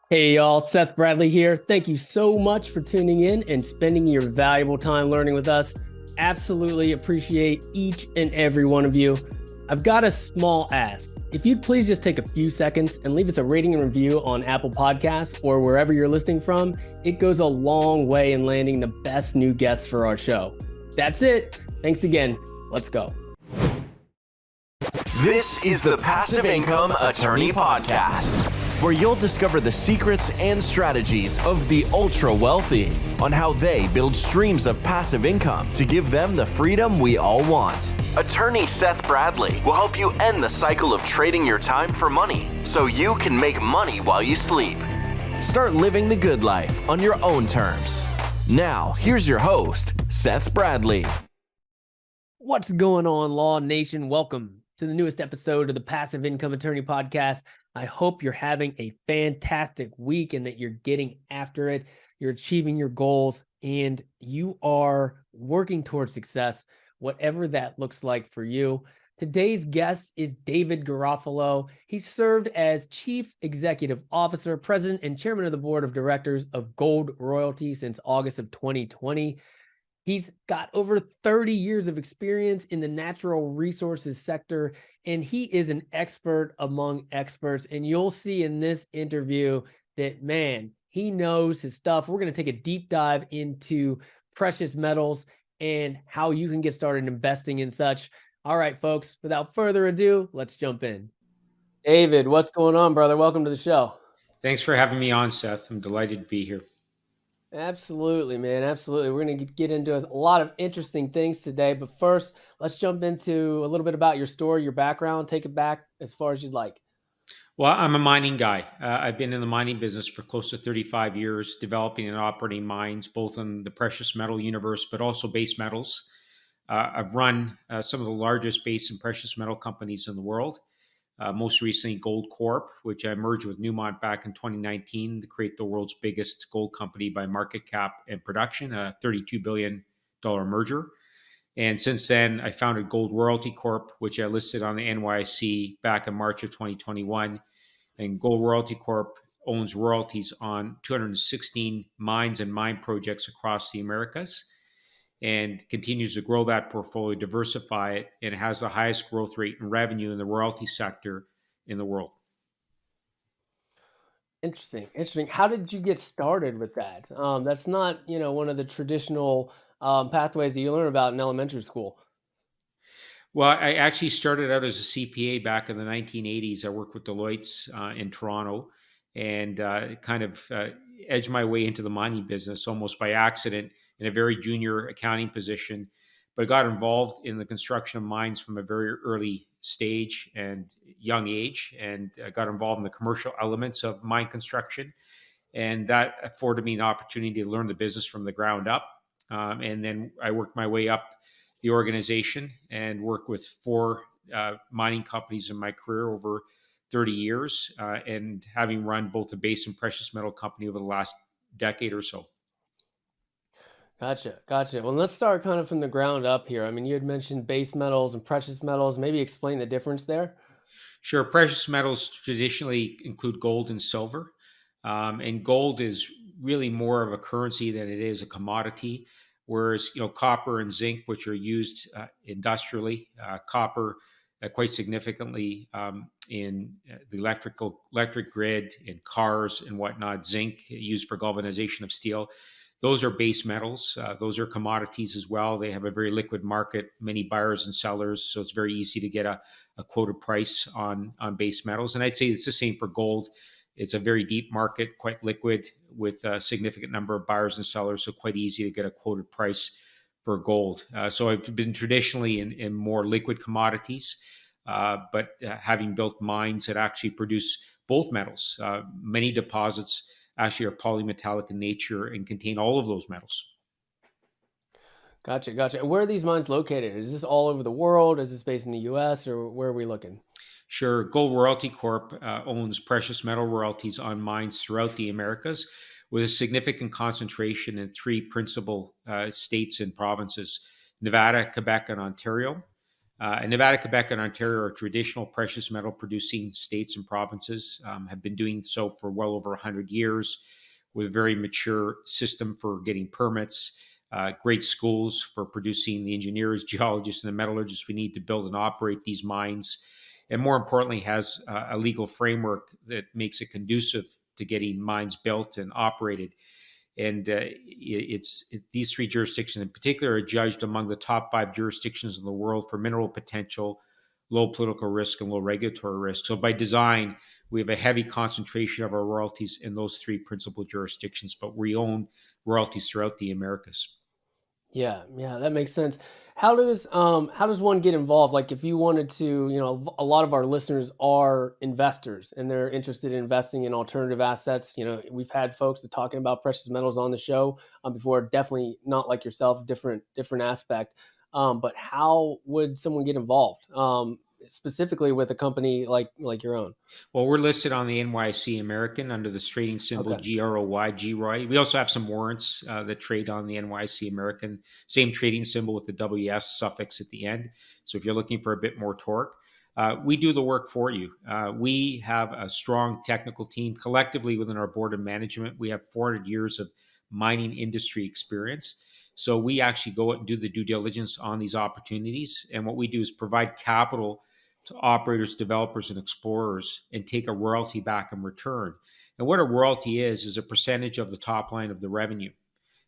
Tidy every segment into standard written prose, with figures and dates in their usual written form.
Hey y'all, Seth Bradley here. Thank you so much for tuning in and spending your valuable time learning with us. Absolutely appreciate each and every one of you. I've got a small ask. If you'd please just take a few seconds and leave us a rating and review on Apple Podcasts or wherever you're listening from, it goes a long way in landing the best new guests for our show. That's it. Thanks again. Let's go. This is the Passive Income Attorney Podcast, where you'll discover the secrets and strategies of the ultra wealthy on how they build streams of passive income to give them the freedom we all want. Attorney Seth Bradley will help you end the cycle of trading your time for money so you can make money while you sleep. Start living the good life on your own terms. Now, here's your host, Seth Bradley. What's going on, Law Nation? Welcome to the newest episode of the Passive Income Attorney Podcast. I hope you're having a fantastic week and that you're getting after it, you're achieving your goals, and you are working towards success, whatever that looks like for you. Today's guest is David Garofalo. He served as Chief Executive Officer, President, and Chairman of the Board of Directors of Gold Royalty since August of 2020. He's got over 30 years of experience in the natural resources sector, and he is an expert among experts. And you'll see in this interview that, man, he knows his stuff. We're going to take a deep dive into precious metals and how you can get started investing in such. All right, folks, without further ado, let's jump in. David, what's going on, brother? Welcome to the show. Thanks for having me on, Seth. I'm delighted to be here. Absolutely, man. Absolutely. We're going to get into a lot of interesting things today. But first, let's jump into a little bit about your story, your background. Take it back as far as you'd like. Well, I'm a mining guy. I've been in the mining business for close to 35 years, developing and operating mines, both in the precious metal universe, but also base metals. I've run some of the largest base and precious metal companies in the world. Most recently, Gold Corp, which I merged with Newmont back in 2019 to create the world's biggest gold company by market cap and production, a $32 billion merger. And since then, I founded Gold Royalty Corp, which I listed on the NYSE back in March of 2021. And Gold Royalty Corp owns royalties on 216 mines and mine projects across the Americas, and continues to grow that portfolio, diversify it, and it has the highest growth rate in revenue in the royalty sector in the world. Interesting. How did you get started with that? That's not, one of the traditional pathways that you learn about in elementary school. Well, I actually started out as a CPA back in the 1980s. I worked with Deloitte's in Toronto, and edged my way into the mining business almost by accident in a very junior accounting position. But I got involved in the construction of mines from a very early stage and young age, and I got involved in the commercial elements of mine construction. And that afforded me an opportunity to learn the business from the ground up. And then I worked my way up the organization and worked with four mining companies in my career over 30 years, and having run both a base and precious metal company over the last decade or so. Gotcha. Well, let's start kind of from the ground up here. I mean, you had mentioned base metals and precious metals. Maybe explain the difference there. Sure. Precious metals traditionally include gold and silver. And gold is really more of a currency than it is a commodity. Whereas, copper and zinc, which are used industrially, copper quite significantly in the electric grid, in cars and whatnot, zinc used for galvanization of steel. Those are base metals. Those are commodities as well. They have a very liquid market, many buyers and sellers, so it's very easy to get a quoted price on base metals. And I'd say it's the same for gold. It's a very deep market, quite liquid, with a significant number of buyers and sellers, so quite easy to get a quoted price for gold. So I've been traditionally in more liquid commodities, but having built mines that actually produce both metals. Many deposits actually are polymetallic in nature and contain all of those metals. Gotcha. Where are these mines located? Is this all over the world? Is this based in the U.S. or where are we looking? Sure. Gold Royalty Corp owns precious metal royalties on mines throughout the Americas, with a significant concentration in three principal states and provinces: Nevada, Quebec, and Ontario. And Nevada, Quebec, and Ontario are traditional precious metal producing states and provinces, have been doing so for well over 100 years with a very mature system for getting permits, great schools for producing the engineers, geologists, and the metallurgists we need to build and operate these mines. And more importantly, has a legal framework that makes it conducive to getting mines built and operated. And these three jurisdictions in particular are judged among the top 5 jurisdictions in the world for mineral potential, low political risk, and low regulatory risk. So by design, we have a heavy concentration of our royalties in those three principal jurisdictions, but we own royalties throughout the Americas. Yeah, yeah, that makes sense. How does one get involved? Like if you wanted to, a lot of our listeners are investors and they're interested in investing in alternative assets. We've had folks that talking about precious metals on the show before, definitely not like yourself, different aspect. But how would someone get involved? Specifically with a company like your own? Well, we're listed on the NYC American under the trading symbol Okay. GROY, GROY. We also have some warrants that trade on the NYC American, same trading symbol with the WS suffix at the end. So if you're looking for a bit more torque, we do the work for you. We have a strong technical team collectively within our board of management. We have 400 years of mining industry experience. So we actually go out and do the due diligence on these opportunities. And what we do is provide capital to operators, developers, and explorers and take a royalty back in return. And what a royalty is a percentage of the top line of the revenue.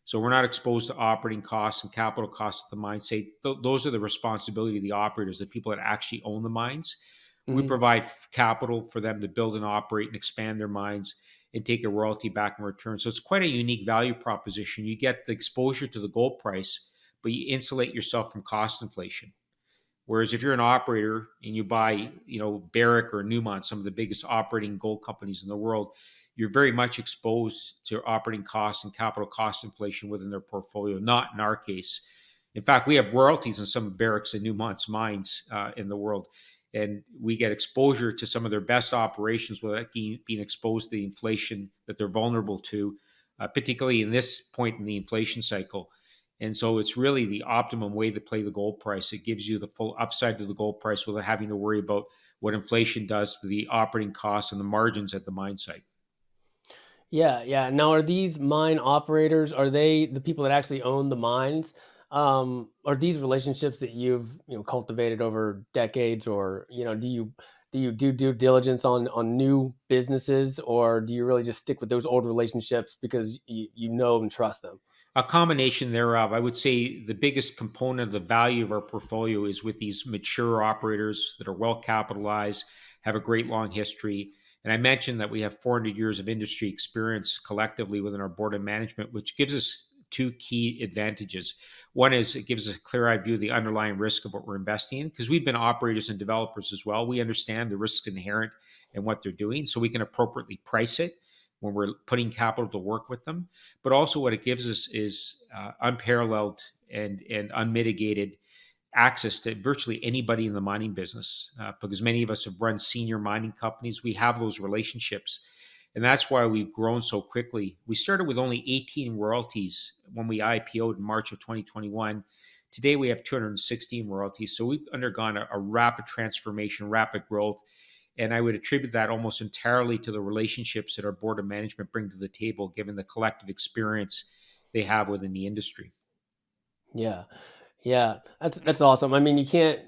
So we're not exposed to operating costs and capital costs at the mine site. Those are the responsibility of the operators, the people that actually own the mines. We Mhm. provide capital for them to build and operate and expand their mines and take a royalty back in return. So it's quite a unique value proposition. You get the exposure to the gold price, but you insulate yourself from cost inflation. Whereas if you're an operator and you buy, Barrick or Newmont, some of the biggest operating gold companies in the world, you're very much exposed to operating costs and capital cost inflation within their portfolio. Not in our case. In fact, we have royalties on some of Barrick's and Newmont's mines in the world, and we get exposure to some of their best operations without being exposed to the inflation that they're vulnerable to, particularly in this point in the inflation cycle. And so it's really the optimum way to play the gold price. It gives you the full upside to the gold price without having to worry about what inflation does to the operating costs and the margins at the mine site. Yeah, yeah. Now, are these mine operators, are they the people that actually own the mines? Are these relationships that you've, cultivated over decades, or, do you do due diligence on new businesses, or do you really just stick with those old relationships because you know and trust them? A combination thereof. I would say the biggest component of the value of our portfolio is with these mature operators that are well capitalized, have a great long history. And I mentioned that we have 400 years of industry experience collectively within our board of management, which gives us two key advantages. One is it gives us a clear eye view of the underlying risk of what we're investing in, because we've been operators and developers as well. We understand the risks inherent in what they're doing, so we can appropriately price it when we're putting capital to work with them. But also, what it gives us is unparalleled and unmitigated access to virtually anybody in the mining business, because many of us have run senior mining companies. We have those relationships. And that's why we've grown so quickly. We started with only 18 royalties when we IPO'd in March of 2021. Today, we have 216 royalties. So we've undergone a rapid transformation, rapid growth. And I would attribute that almost entirely to the relationships that our board of management bring to the table, given the collective experience they have within the industry. Yeah. Yeah, that's awesome. I mean, you can't,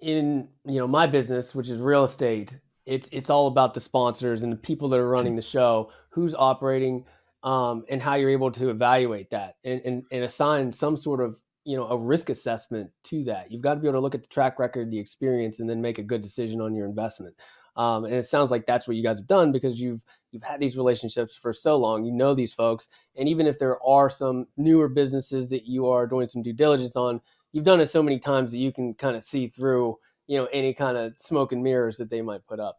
in my business, which is real estate, it's all about the sponsors and the people that are running the show, who's operating, and how you're able to evaluate that and assign some sort of a risk assessment to that. You've got to be able to look at the track record, the experience, and then make a good decision on your investment. And it sounds like that's what you guys have done because you've had these relationships for so long. You know these folks, and even if there are some newer businesses that you are doing some due diligence on, you've done it so many times that you can kind of see through, any kind of smoke and mirrors that they might put up.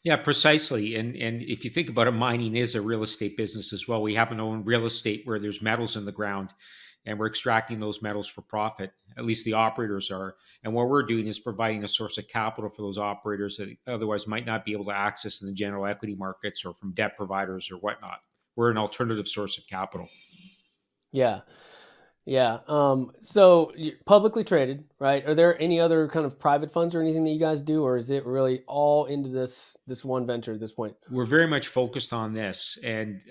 Yeah, precisely. And if you think about it, mining is a real estate business as well. We happen to own real estate where there's metals in the ground and we're extracting those metals for profit. At least the operators are. And what we're doing is providing a source of capital for those operators that otherwise might not be able to access in the general equity markets or from debt providers or whatnot. We're an alternative source of capital. Yeah. Yeah. So you're publicly traded, right? Are there any other kind of private funds or anything that you guys do, or is it really all into this one venture at this point? We're very much focused on this, and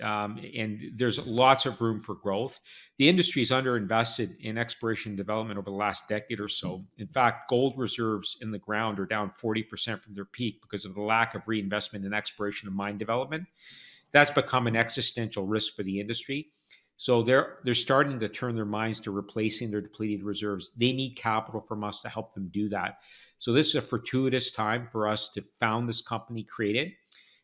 there's lots of room for growth. The industry is underinvested in exploration and development over the last decade or so. In fact, gold reserves in the ground are down 40% from their peak because of the lack of reinvestment in exploration and mine development. That's become an existential risk for the industry. So they're starting to turn their minds to replacing their depleted reserves. They need capital from us to help them do that. So this is a fortuitous time for us to found this company, create it,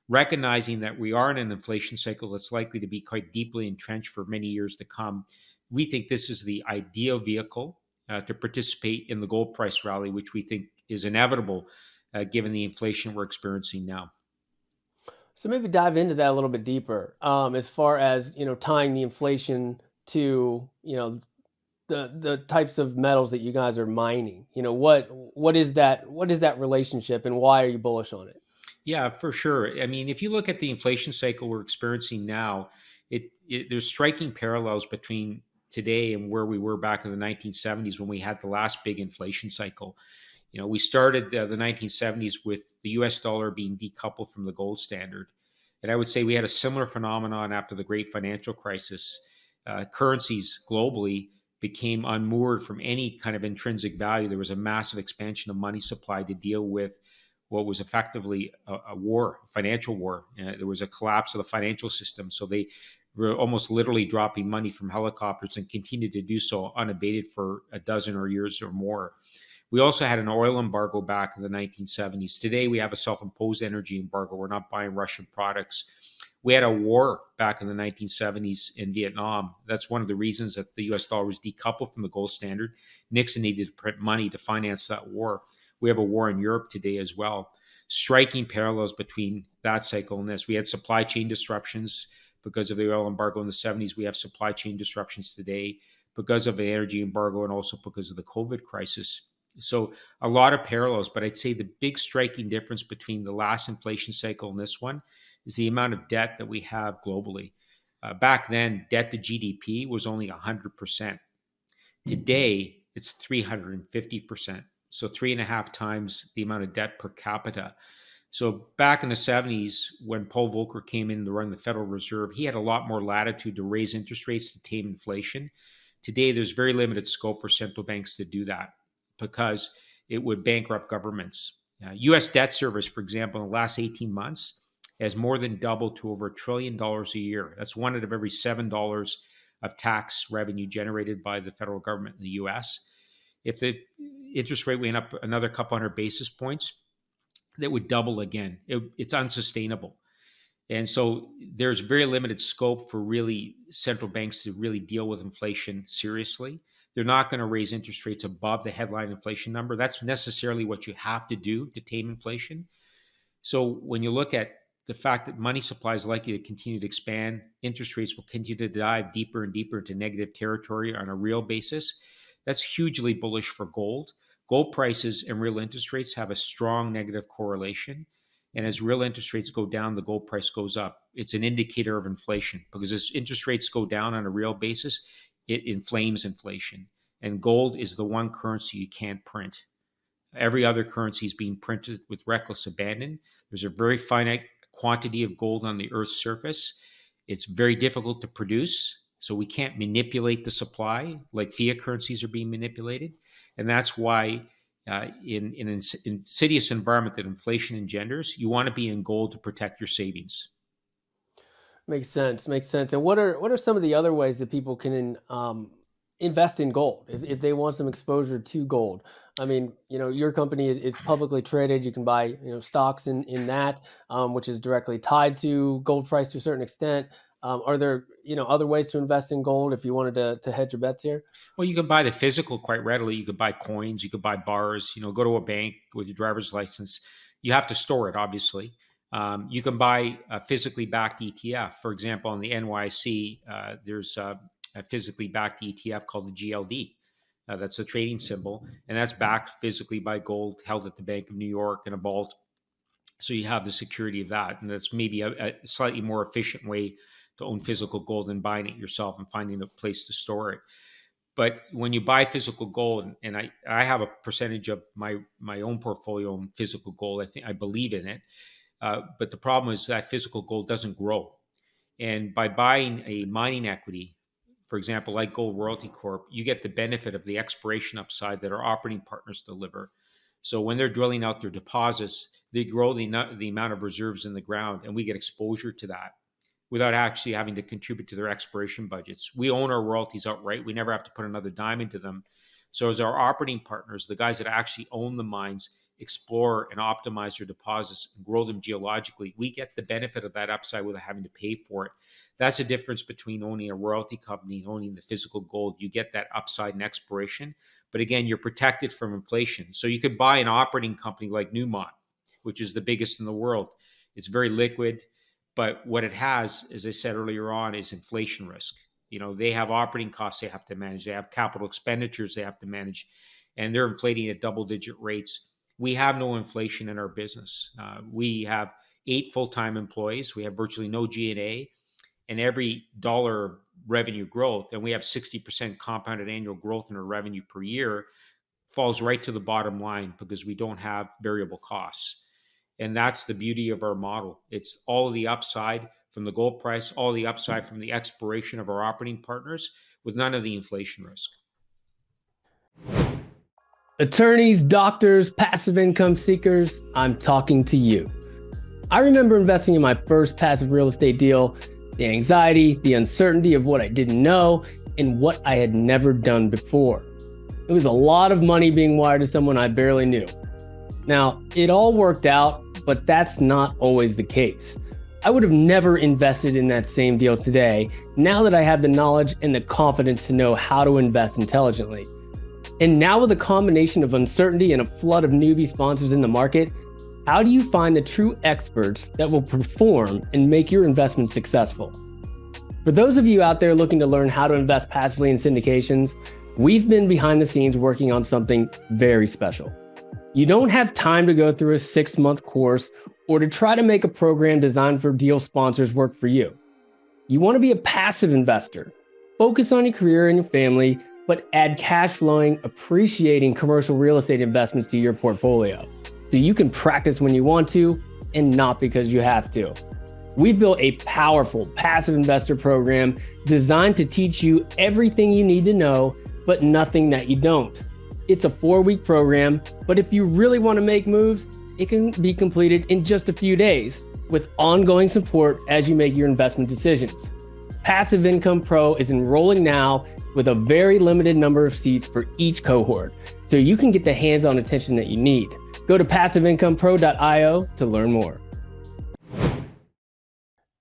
recognizing that we are in an inflation cycle that's likely to be quite deeply entrenched for many years to come. We think this is the ideal vehicle to participate in the gold price rally, which we think is inevitable given the inflation we're experiencing now. So maybe dive into that a little bit deeper, as far as tying the inflation to the types of metals that you guys are mining. What is that relationship, and why are you bullish on it? Yeah, for sure. I mean, if you look at the inflation cycle we're experiencing now, there's striking parallels between today and where we were back in the 1970s when we had the last big inflation cycle. We started the 1970s with the US dollar being decoupled from the gold standard. And I would say we had a similar phenomenon after the great financial crisis. Currencies globally became unmoored from any kind of intrinsic value. There was a massive expansion of money supply to deal with what was effectively a war, a financial war. There was a collapse of the financial system. So they were almost literally dropping money from helicopters and continued to do so unabated for a dozen or years or more. We also had an oil embargo back in the 1970s. Today, we have a self imposed energy embargo. We're not buying Russian products. We had a war back in the 1970s in Vietnam. That's one of the reasons that the US dollar was decoupled from the gold standard. Nixon needed to print money to finance that war. We have a war in Europe today as well. Striking parallels between that cycle and this. We had supply chain disruptions because of the oil embargo in the 70s. We have supply chain disruptions today because of the energy embargo and also because of the COVID crisis. So a lot of parallels, but I'd say the big striking difference between the last inflation cycle and this one is the amount of debt that we have globally. Back then, debt to GDP was only 100%. Today, it's 350%. So 3.5 times the amount of debt per capita. So back in the 70s, when Paul Volcker came in to run the Federal Reserve, he had a lot more latitude to raise interest rates to tame inflation. Today, there's very limited scope for central banks to do that because it would bankrupt governments. US debt service, for example, in the last 18 months has more than doubled to over $1 trillion a year. That's one out of every $7 of tax revenue generated by the federal government in the US. If the interest rate went up another couple hundred basis points, that would double again. It's unsustainable. And so there's very limited scope for really central banks to really deal with inflation seriously. They're not going to raise interest rates above the headline inflation number. That's necessarily what you have to do to tame inflation. So when you look at the fact that money supply is likely to continue to expand, interest rates will continue to dive deeper and deeper into negative territory on a real basis. That's hugely bullish for gold. Gold prices and real interest rates have a strong negative correlation. And as real interest rates go down, the gold price goes up. It's an indicator of inflation because as interest rates go down on a real basis, it inflames inflation. And gold is the one currency you can't print. Every other currency is being printed with reckless abandon. There's a very finite quantity of gold on the Earth's surface. It's very difficult to produce, so we can't manipulate the supply like fiat currencies are being manipulated. And that's why, in an insidious environment that inflation engenders, you want to be in gold to protect your savings. Makes sense. Makes sense. And what are some of the other ways that people can invest in gold if they want some exposure to gold? I mean, your company is publicly traded. You can buy stocks in that, which is directly tied to gold price to a certain extent. Are there other ways to invest in gold if you wanted to hedge your bets here? Well, you can buy the physical quite readily. You could buy coins, you could buy bars, go to a bank with your driver's license. You have to store it, obviously. You can buy a physically backed ETF. For example, on the NYC, there's a physically backed ETF called the GLD. That's a trading symbol, and that's backed physically by gold held at the Bank of New York in a vault. So you have the security of that, and that's maybe a slightly more efficient way to own physical gold than buying it yourself and finding a place to store it. But when you buy physical gold, and I have a percentage of my own portfolio in physical gold. I believe in it. But the problem is that physical gold doesn't grow. And by buying a mining equity, for example, like Gold Royalty Corp, you get the benefit of the exploration upside that our operating partners deliver. So when they're drilling out their deposits, they grow the amount of reserves in the ground, and we get exposure to that without actually having to contribute to their exploration budgets. We own our royalties outright. We never have to put another dime into them. So as our operating partners, the guys that actually own the mines, explore and optimize their deposits and grow them geologically, we get the benefit of that upside without having to pay for it. That's the difference between owning a royalty company and owning the physical gold. You get that upside in exploration, but again, you're protected from inflation. So you could buy an operating company like Newmont, which is the biggest in the world. It's very liquid, but what it has, as I said earlier on, is inflation risk. They have operating costs they have to manage. They have capital expenditures they have to manage, and they're inflating at double-digit rates. We have no inflation in our business. We have 8 full-time employees. We have virtually no G&A, and every dollar of revenue growth, and we have 60% compounded annual growth in our revenue per year, falls right to the bottom line because we don't have variable costs. And that's the beauty of our model. It's all of the upside from the gold price, all the upside from the exploration of our operating partners with none of the inflation risk. Attorneys, doctors, passive income seekers, I'm talking to you. I remember investing in my first passive real estate deal, the anxiety, the uncertainty of what I didn't know, and what I had never done before. It was a lot of money being wired to someone I barely knew. Now, it all worked out, but that's not always the case. I would have never invested in that same deal today, now that I have the knowledge and the confidence to know how to invest intelligently. And now with a combination of uncertainty and a flood of newbie sponsors in the market, how do you find the true experts that will perform and make your investment successful? For those of you out there looking to learn how to invest passively in syndications, we've been behind the scenes working on something very special. You don't have time to go through a 6-month course or to try to make a program designed for deal sponsors work for you. You want to be a passive investor. Focus on your career and your family, but add cash flowing, appreciating commercial real estate investments to your portfolio so you can practice when you want to and not because you have to. We've built a powerful passive investor program designed to teach you everything you need to know, but nothing that you don't. It's a 4-week program, but if you really want to make moves, it can be completed in just a few days with ongoing support as you make your investment decisions. Passive Income Pro is enrolling now with a very limited number of seats for each cohort, so you can get the hands-on attention that you need. Go to passiveincomepro.io to learn more.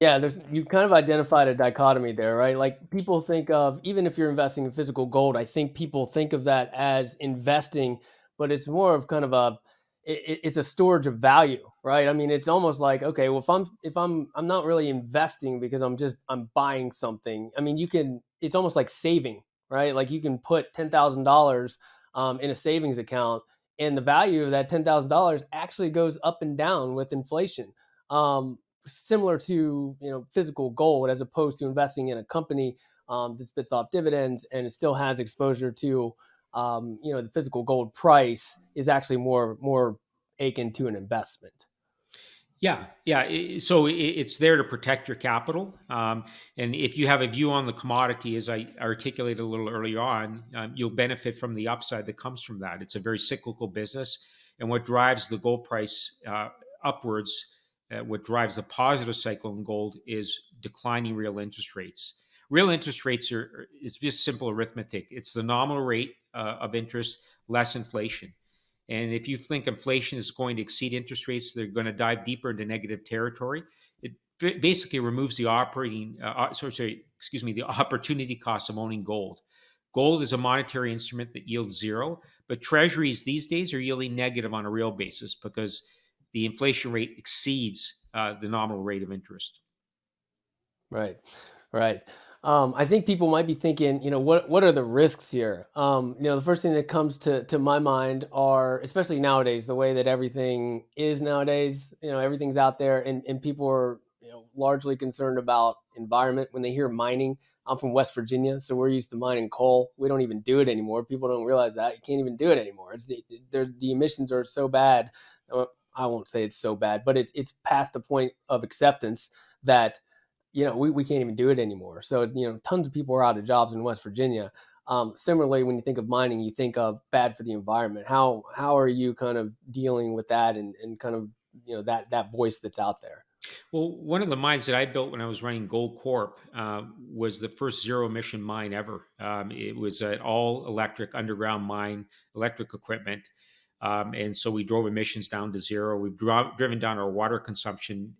Yeah, you kind of identified a dichotomy there, right? Like people think of, even if you're investing in physical gold, I think people think of that as investing, but it's more of kind of it's a storage of value, right? I mean, it's almost like, okay, well, I'm not really investing because I'm buying something. I mean, it's almost like saving, right? Like you can put $10,000 in a savings account, and the value of that $10,000 actually goes up and down with inflation. Similar to physical gold, as opposed to investing in a company that spits off dividends and it still has exposure to the physical gold price is actually more akin to an investment. Yeah. So it's there to protect your capital. And if you have a view on the commodity, as I articulated a little earlier on, you'll benefit from the upside that comes from that. It's a very cyclical business. And what drives the gold price upwards, what drives the positive cycle in gold is declining real interest rates. Real interest rates it's just simple arithmetic. It's the nominal rate of interest less inflation. And if you think inflation is going to exceed interest rates, they're going to dive deeper into negative territory. It basically removes the the opportunity cost of owning gold. Gold is a monetary instrument that yields zero, but treasuries these days are yielding negative on a real basis because the inflation rate exceeds the nominal rate of interest. Right. I think people might be thinking, what are the risks here? The first thing that comes to my mind are, especially nowadays, the way that everything is nowadays, everything's out there and people are largely concerned about environment. When they hear mining, I'm from West Virginia, so we're used to mining coal. We don't even do it anymore. People don't realize that you can't even do it anymore. The emissions are so bad. I won't say it's so bad, but it's past a point of acceptance that we can't even do it anymore. So tons of people are out of jobs in West Virginia. Similarly, when you think of mining, you think of bad for the environment. How are you kind of dealing with that and kind of that voice that's out there? Well, one of the mines that I built when I was running Gold Corp was the first zero emission mine ever. It was an all electric underground mine, electric equipment. And so we drove emissions down to zero. We've driven down our water consumption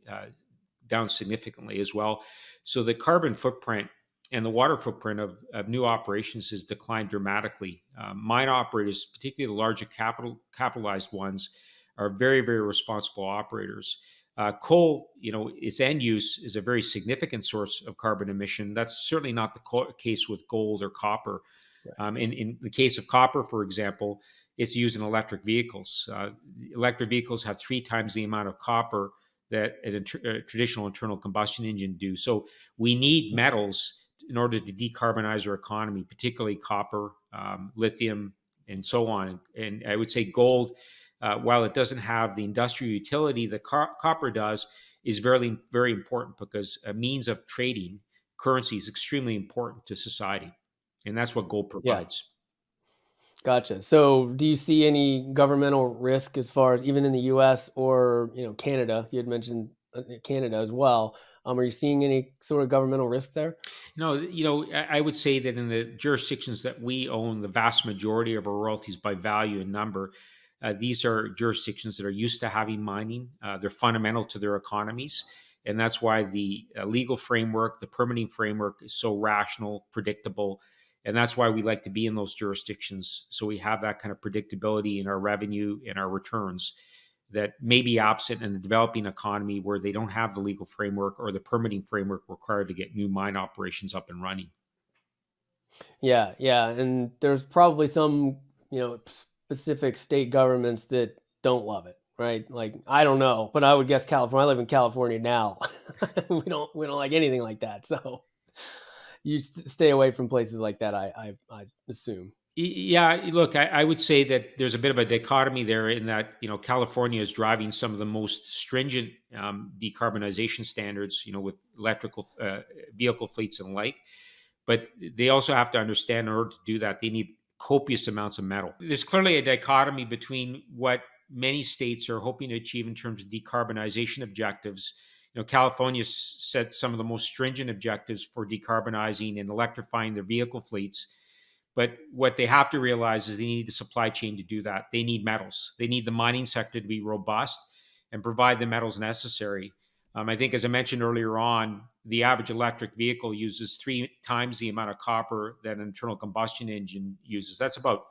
down significantly as well. So the carbon footprint and the water footprint of new operations has declined dramatically. Mine operators, particularly the larger capitalized ones, are very, very responsible operators. Coal, its end use is a very significant source of carbon emission. That's certainly not the case with gold or copper. Right. In the case of copper, for example, it's used in electric vehicles. Electric vehicles have 3 times the amount of copper that a traditional internal combustion engine do. So we need metals in order to decarbonize our economy, particularly copper, lithium, and so on. And I would say gold, while it doesn't have the industrial utility that copper does, is very, very important because a means of trading currency is extremely important to society. And that's what gold Yeah. provides. Gotcha. So, do you see any governmental risk as far as even in the U.S. or Canada? You had mentioned Canada as well. Are you seeing any sort of governmental risk there? No, I would say that in the jurisdictions that we own, the vast majority of our royalties by value and number, these are jurisdictions that are used to having mining. They're fundamental to their economies. And that's why the legal framework, the permitting framework is so rational, predictable. And that's why we like to be in those jurisdictions. So we have that kind of predictability in our revenue and our returns that may be absent in the developing economy where they don't have the legal framework or the permitting framework required to get new mine operations up and running. Yeah, yeah, and there's probably some specific state governments that don't love it, right? Like I don't know, but I would guess California. I live in California now. We don't like anything like that. So you stay away from places like that. I assume. Yeah, look, I would say that there's a bit of a dichotomy there in that, California is driving some of the most stringent decarbonization standards, with electrical vehicle fleets and the like. But they also have to understand in order to do that, they need copious amounts of metal. There's clearly a dichotomy between what many states are hoping to achieve in terms of decarbonization objectives. California set some of the most stringent objectives for decarbonizing and electrifying their vehicle fleets. But what they have to realize is they need the supply chain to do that. They need metals. They need the mining sector to be robust and provide the metals necessary. I think, as I mentioned earlier on, the average electric vehicle uses 3 times the amount of copper that an internal combustion engine uses. That's about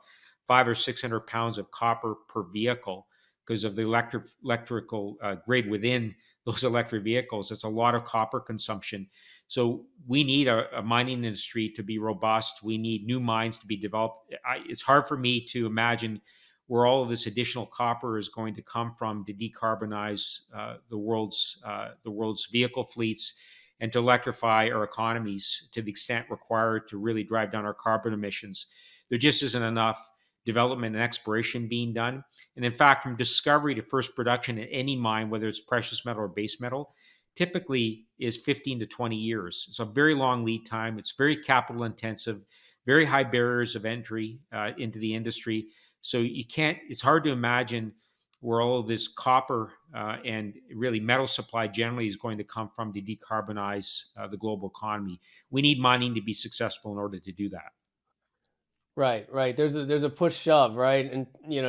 500 or 600 pounds of copper per vehicle because of the electrical grid within those electric vehicles. It's a lot of copper consumption. So we need a mining industry to be robust. We need new mines to be developed. It's hard for me to imagine where all of this additional copper is going to come from to decarbonize the world's vehicle fleets and to electrify our economies to the extent required to really drive down our carbon emissions. There just isn't enough development and exploration being done. And in fact, from discovery to first production in any mine, whether it's precious metal or base metal, typically is 15 to 20 years. It's a very long lead time. It's very capital intensive, very high barriers of entry into the industry. So it's hard to imagine where all of this copper and really metal supply generally is going to come from to decarbonize the global economy. We need mining to be successful in order to do that. Right, right. There's a push shove, right? And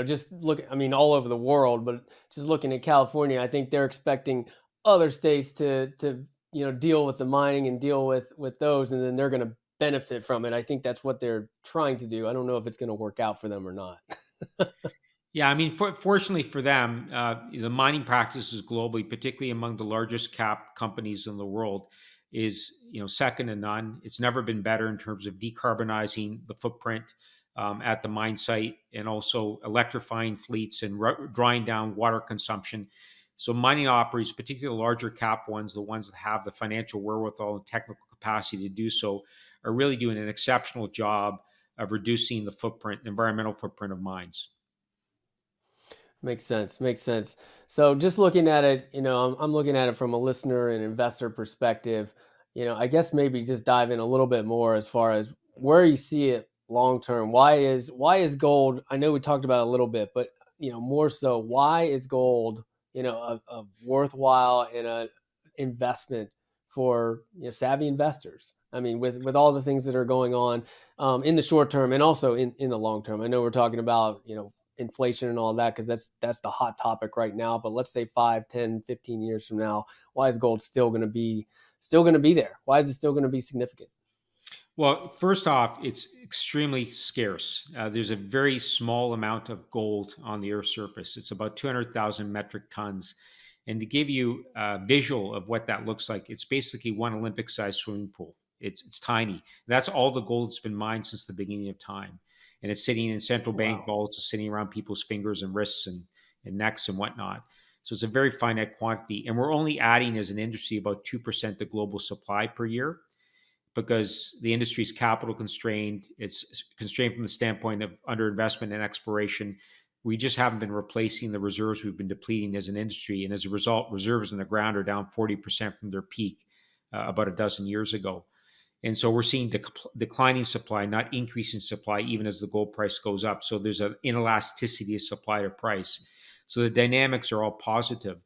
just look. I mean, all over the world, but just looking at California, I think they're expecting other states to deal with the mining and deal with those, and then they're going to benefit from it. I think that's what they're trying to do. I don't know if it's going to work out for them or not. Yeah, I mean, fortunately for them, the mining practices globally, particularly among the largest cap companies in the world, is second to none. It's never been better in terms of decarbonizing the footprint at the mine site and also electrifying fleets and drawing down water consumption. So mining operators, particularly the larger cap ones, the ones that have the financial wherewithal and technical capacity to do so, are really doing an exceptional job of reducing the footprint, environmental footprint of mines. Makes sense. Makes sense. So just looking at it, I'm looking at it from a listener and investor perspective. I guess maybe just dive in a little bit more as far as where you see it long term. Why is gold? I know we talked about it a little bit, but more so, why is gold, a worthwhile and a investment for savvy investors? I mean, with all the things that are going on in the short term and also in the long term. I know we're talking about inflation and all that because that's the hot topic right now, but let's say 5, 10, 15 years from now, why is gold still going to be there? Why is it still going to be significant? Well, first off, it's extremely scarce. There's a very small amount of gold on the Earth's surface. It's about 200,000 metric tons. And to give you a visual of what that looks like, it's basically one Olympic-sized swimming pool. It's tiny. That's all the gold that's been mined since the beginning of time. And it's sitting in central bank Wow. vaults, it's sitting around people's fingers and wrists and necks and whatnot. So it's a very finite quantity. And we're only adding as an industry about 2% to global supply per year because the industry is capital constrained. It's constrained from the standpoint of underinvestment and exploration. We just haven't been replacing the reserves we've been depleting as an industry. And as a result, reserves in the ground are down 40% from their peak about a dozen years ago. And so we're seeing declining supply, not increasing supply, even as the gold price goes up. So there's an inelasticity of supply to price. So the dynamics are all positive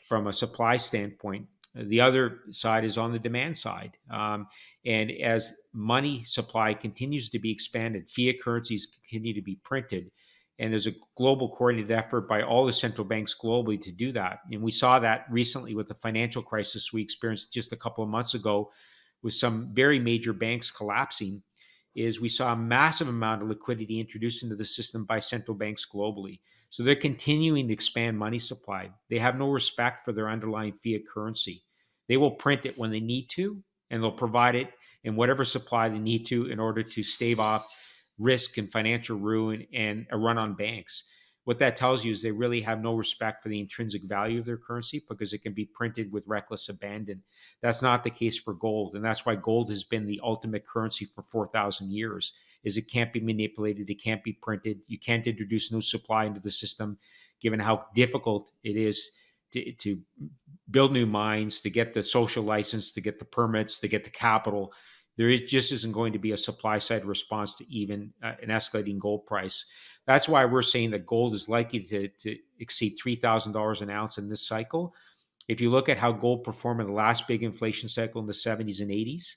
from a supply standpoint. The other side is on the demand side. And as money supply continues to be expanded, fiat currencies continue to be printed. And there's a global coordinated effort by all the central banks globally to do that. And we saw that recently with the financial crisis we experienced just a couple of months ago with some very major banks collapsing. Is we saw a massive amount of liquidity introduced into the system by central banks globally. So they're continuing to expand money supply. They have no respect for their underlying fiat currency. They will print it when they need to, and they'll provide it in whatever supply they need to in order to stave off risk and financial ruin and a run on banks. What that tells you is they really have no respect for the intrinsic value of their currency because it can be printed with reckless abandon. That's not the case for gold, and that's why gold has been the ultimate currency for 4,000 years. Is it can't be manipulated, it can't be printed, you can't introduce new supply into the system, given how difficult it is to build new mines, to get the social license, to get the permits, to get the capital. Just isn't going to be a supply side response to even an escalating gold price. That's why we're saying that gold is likely to exceed $3,000 an ounce in this cycle. If you look at how gold performed in the last big inflation cycle in the 70s and 80s,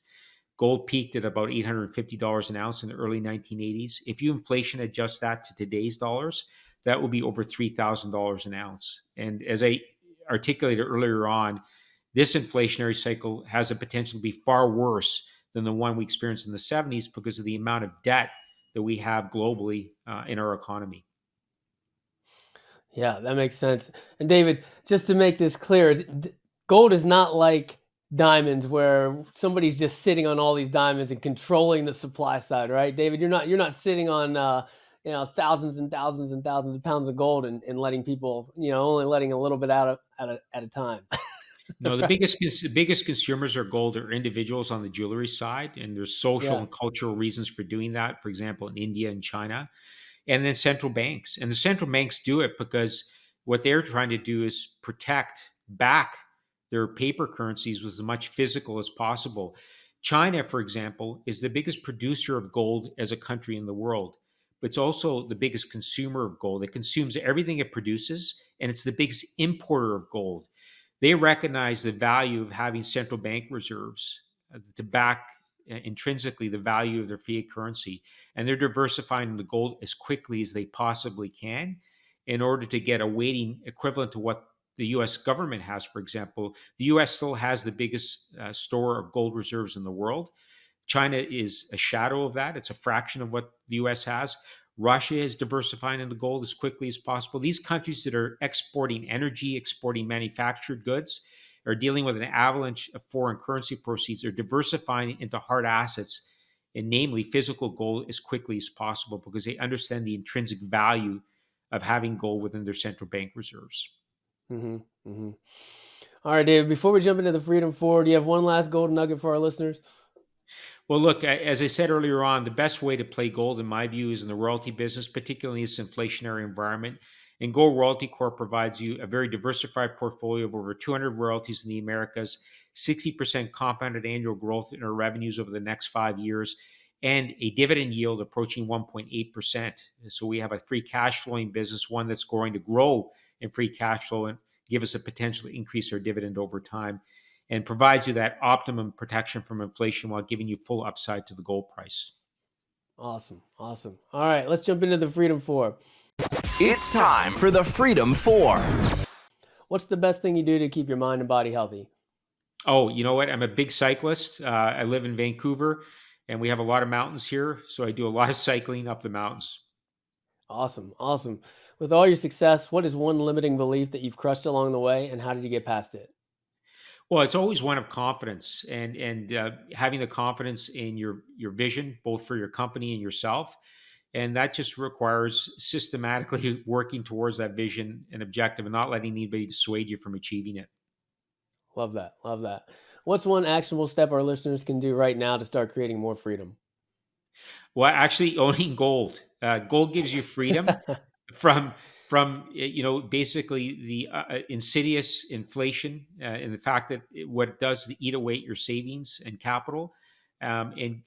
gold peaked at about $850 an ounce in the early 1980s. If you inflation adjust that to today's dollars, that will be over $3,000 an ounce. And as I articulated earlier on, this inflationary cycle has a potential to be far worse than the one we experienced in the 70s because of the amount of debt that we have globally in our economy. Yeah, that makes sense. And David, just to make this clear, gold is not like diamonds where somebody's just sitting on all these diamonds and controlling the supply side, right? David, you're not sitting on thousands and thousands and thousands of pounds of gold and letting people, only letting a little bit out at a time. No, the Right? biggest consumers of gold are individuals on the jewelry side, and there's social Yeah. and cultural reasons for doing that. For example, in India and China, and then central banks. And the central banks do it because what they're trying to do is protect back their paper currencies with as much physical as possible. China, for example, is the biggest producer of gold as a country in the world, but it's also the biggest consumer of gold. It consumes everything it produces, and it's the biggest importer of gold. They recognize the value of having central bank reserves to back intrinsically the value of their fiat currency, and they're diversifying the gold as quickly as they possibly can in order to get a weighting equivalent to what the US government has. For example, the US still has the biggest store of gold reserves in the world. China is a shadow of that. It's a fraction of what the US has. Russia is diversifying into gold as quickly as possible. These countries that are exporting energy, exporting manufactured goods, are dealing with an avalanche of foreign currency proceeds. They're diversifying into hard assets, and namely physical gold, as quickly as possible because they understand the intrinsic value of having gold within their central bank reserves. Mm-hmm. Mm-hmm. All right, David, before we jump into the Freedom 4, do you have one last golden nugget for our listeners? Well, look, as I said earlier on, the best way to play gold, in my view, is in the royalty business, particularly in this inflationary environment. And Gold Royalty Corp provides you a very diversified portfolio of over 200 royalties in the Americas, 60% compounded annual growth in our revenues over the next 5 years, and a dividend yield approaching 1.8%. So we have a free cash flowing business, one that's going to grow in free cash flow and give us a potential to increase our dividend over time, and provides you that optimum protection from inflation while giving you full upside to the gold price. Awesome. Awesome. All right, let's jump into the Freedom 4. It's time for the Freedom 4. What's the best thing you do to keep your mind and body healthy? Oh, you know what? I'm a big cyclist. I live in Vancouver and we have a lot of mountains here. So I do a lot of cycling up the mountains. Awesome. Awesome. With all your success, what is one limiting belief that you've crushed along the way, and how did you get past it? Well, it's always one of confidence, and having the confidence in your vision, both for your company and yourself, and that just requires systematically working towards that vision and objective, and not letting anybody dissuade you from achieving it. Love that. Love that. What's one actionable step our listeners can do right now to start creating more freedom? Well, actually, owning gold. Gold gives you freedom from basically the insidious inflation, and the fact that what it does to eat away at your savings and capital, and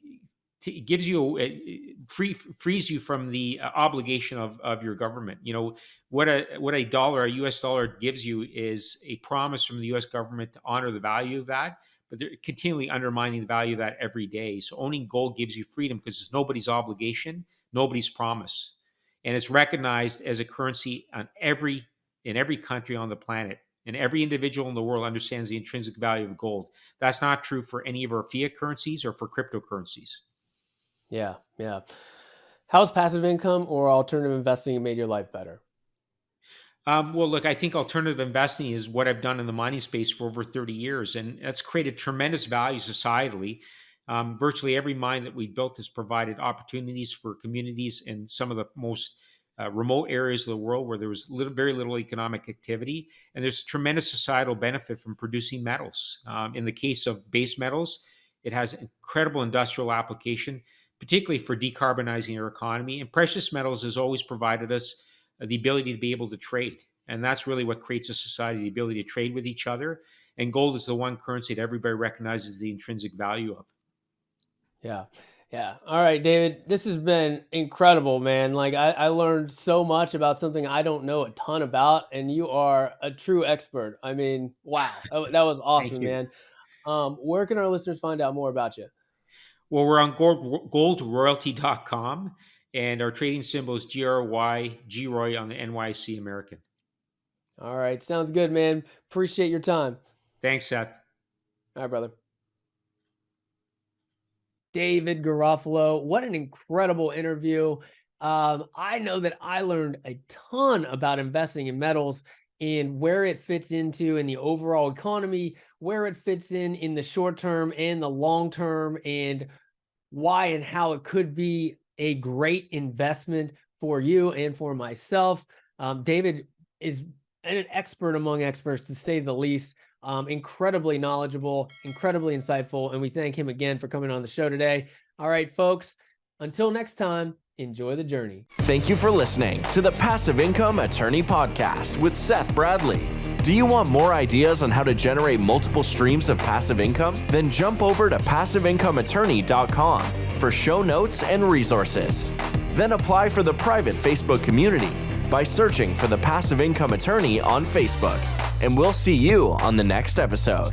it gives you frees you from the obligation of your government. What a dollar, a US dollar, gives you is a promise from the US government to honor the value of that, but they're continually undermining the value of that every day. So owning gold gives you freedom because it's nobody's obligation, nobody's promise, and it's recognized as a currency in every country on the planet. And every individual in the world understands the intrinsic value of gold. That's not true for any of our fiat currencies or for cryptocurrencies. Yeah. Yeah. How's passive income or alternative investing made your life better? Well, look, I think alternative investing is what I've done in the mining space for over 30 years, and that's created tremendous value societally. Virtually every mine that we built has provided opportunities for communities in some of the most remote areas of the world where there was very little economic activity, and there's tremendous societal benefit from producing metals. In the case of base metals, it has incredible industrial application, particularly for decarbonizing our economy. And precious metals has always provided us the ability to be able to trade. And that's really what creates a society, the ability to trade with each other. And gold is the one currency that everybody recognizes the intrinsic value of. Yeah. Yeah. All right, David, this has been incredible, man. Like I learned so much about something I don't know a ton about, and you are a true expert. I mean, wow, that was Thank awesome, you. man. Where can our listeners find out more about you? Well, we're on goldroyalty.com, and our trading symbol is GRY, GROY on the NYC American. All right, sounds good, man. Appreciate your time. Thanks, Seth. All right, brother. David Garofalo, what an incredible interview. I know that I learned a ton about investing in metals and where it fits into in the overall economy, where it fits in the short term and the long term, and why and how it could be a great investment for you and for myself. David is an expert among experts, to say the least. Incredibly knowledgeable, incredibly insightful, and we thank him again for coming on the show today. All right, folks, until next time, enjoy the journey. Thank you for listening to the Passive Income Attorney Podcast with Seth Bradley. Do you want more ideas on how to generate multiple streams of passive income? Then jump over to passiveincomeattorney.com for show notes and resources. Then apply for the private Facebook community by searching for the Passive Income Attorney on Facebook. And we'll see you on the next episode.